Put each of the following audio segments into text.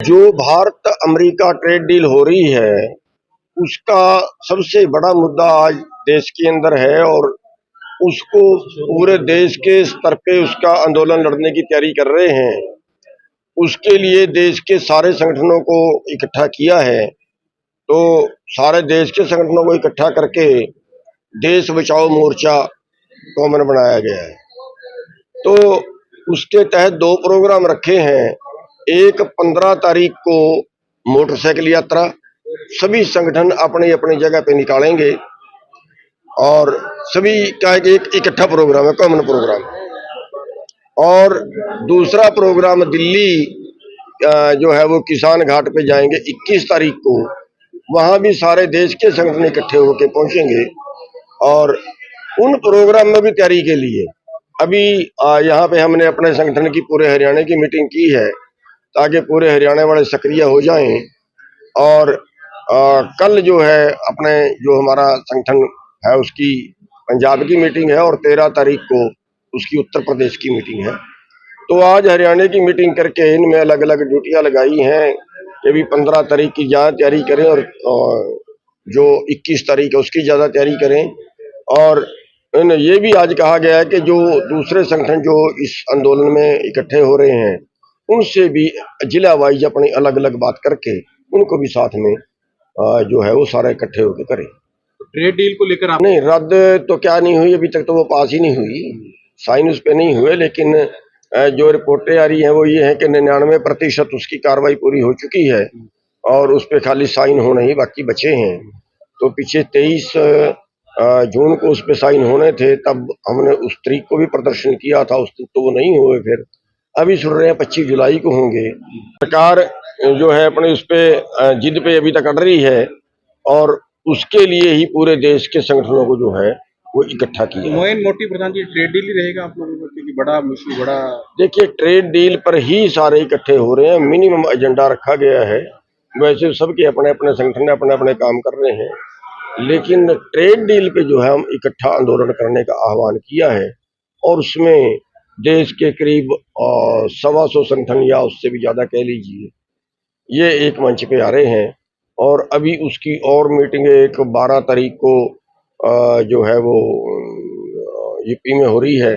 जो Bharat America trade deal हो रही है उसका सबसे बड़ा मुद्दा आज देश के अंदर है और उसको पूरे देश के स्तर पे उसका आंदोलन लड़ने की तैयारी कर रहे हैं। उसके लिए देश के सारे संगठनों को इकट्ठा किया है। तो सारे देश के संगठनों को इकट्ठा करके देश बचाओ मोर्चा कॉमन बनाया गया है। तो उसके तहत दो प्रोग्राम रखे हैं। एक 15 तारीख को मोटरसाइकिल यात्रा सभी संगठन अपनी अपनी जगह पे निकालेंगे और सभी का एक इकट्ठा प्रोग्राम है, कॉमन प्रोग्राम। और दूसरा प्रोग्राम दिल्ली जो है वो किसान घाट पे जाएंगे 21 तारीख को। वहां भी सारे देश के संगठन इकट्ठे होकर पहुंचेंगे और उन प्रोग्राम में भी तैयारी के लिए अभी यहाँ पे हमने अपने संगठन की पूरे हरियाणा की मीटिंग की है ताकि पूरे हरियाणा वाले सक्रिय हो जाएं। और कल जो है अपने जो हमारा संगठन है उसकी पंजाब की मीटिंग है और 13 तारीख को उसकी उत्तर प्रदेश की मीटिंग है। तो आज हरियाणा की मीटिंग करके इनमें अलग अलग ड्यूटियां लगाई हैं कि भी 15 तारीख की ज़्यादा तैयारी करें और जो 21 तारीख है उसकी ज़्यादा तैयारी करें। और ये भी आज कहा गया है कि जो दूसरे संगठन जो इस आंदोलन में इकट्ठे हो रहे हैं उनसे भी जिला वाइज अपनी अलग अलग बात करके उनको भी साथ में जो है वो सारे इकट्ठे होकर करें। ट्रेड डील को लेकर आप नहीं, रद्द तो क्या नहीं हुई, अभी तक तो वो पास ही नहीं हुई, साइन उस पे नहीं हुए। लेकिन जो रिपोर्टें आ रही हैं वो ये है कि 99% उसकी कार्रवाई पूरी हो चुकी है और उस पे खाली साइन होने ही बाकी बचे हैं। तो पीछे 23 जून को उस पे साइन होने थे, तब हमने उस तारीख को भी प्रदर्शन किया था, उस दिन तो वो नहीं हुए। फिर अभी सुन रहे हैं 25 जुलाई को होंगे। सरकार जो है अपने उस पे जिद पे अभी तक अड़ रही है और उसके लिए ही पूरे देश के संगठनों को जो है वो इकट्ठा किया। मेन मोटिव प्रधान जी ट्रेड डील ही रहेगा आप लोगों को, क्योंकि बड़ा मुश्किल बड़ा देखिए ट्रेड डील पर ही सारे इकट्ठे हो रहे हैं, मिनिमम एजेंडा रखा गया है। वैसे सबके अपने अपने संगठन अपने अपने काम कर रहे हैं, लेकिन ट्रेड डील पे जो है हम इकट्ठा आंदोलन करने का आह्वान किया है और उसमें देश के करीब 125 संगठन या उससे भी ज्यादा कह लीजिए ये एक मंच पे आ रहे हैं। और अभी उसकी और मीटिंग एक 12 तारीख को जो है वो यूपी में हो रही है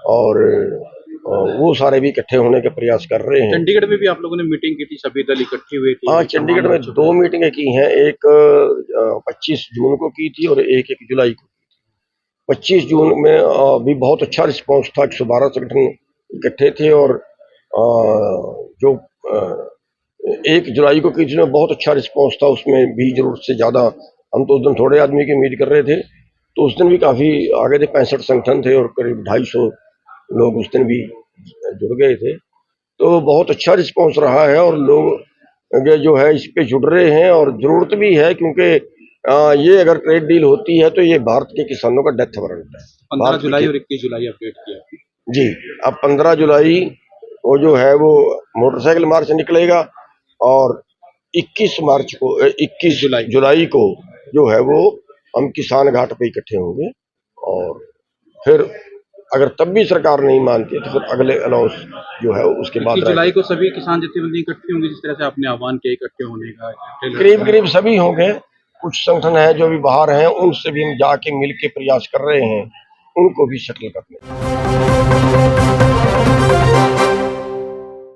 और वो सारे भी इकट्ठे होने के प्रयास कर रहे हैं। चंडीगढ़ में भी आप लोगों ने मीटिंग की थी, सभी दल इकट्ठे हुए थे। हाँ, चंडीगढ़ में 2 मीटिंगें की हैं, एक 25 जून को की थी और एक जुलाई को की थी। 25 जून में भी बहुत अच्छा रिस्पांस था, 112 संगठन इकट्ठे थे और जो 1 जुलाई को की थी उसमें बहुत अच्छा रिस्पांस था, उसमें भी जरूरत से ज्यादा। हम तो उस दिन थोड़े आदमी की उम्मीद कर रहे थे, तो उस दिन भी काफी आगे थे, 65 संगठन थे और करीब 250 लोग उस दिन भी जुड़ गए थे। तो बहुत अच्छा रिस्पांस रहा है और लोग जो है इस पे जुड़ रहे हैं और जरूरत भी है, क्योंकि ये अगर ट्रेड डील होती है तो ये भारत के किसानों का डेथ वारंट है। 15 जुलाई और 21 जुलाई अपडेट किया जी। अब 15 जुलाई वो जो है वो मोटरसाइकिल मार्च निकलेगा और 21 मार्च को 21 जुलाई को जो है वो हम किसान घाट पे इकट्ठे होंगे। और फिर अगर तब भी सरकार नहीं मानती तो फिर अगले अनाउंस जो है उसके बाद 21 जुलाई को सभी किसान जत्थेबंदी इकट्ठे होंगे, जिस तरह से आपने आह्वान किया इकट्ठे होने का। करीब करीब सभी होंगे। कुछ संगठन है जो भी बाहर हैं, उनसे भी हम जाके मिल के प्रयास कर रहे हैं उनको भी शटल करने।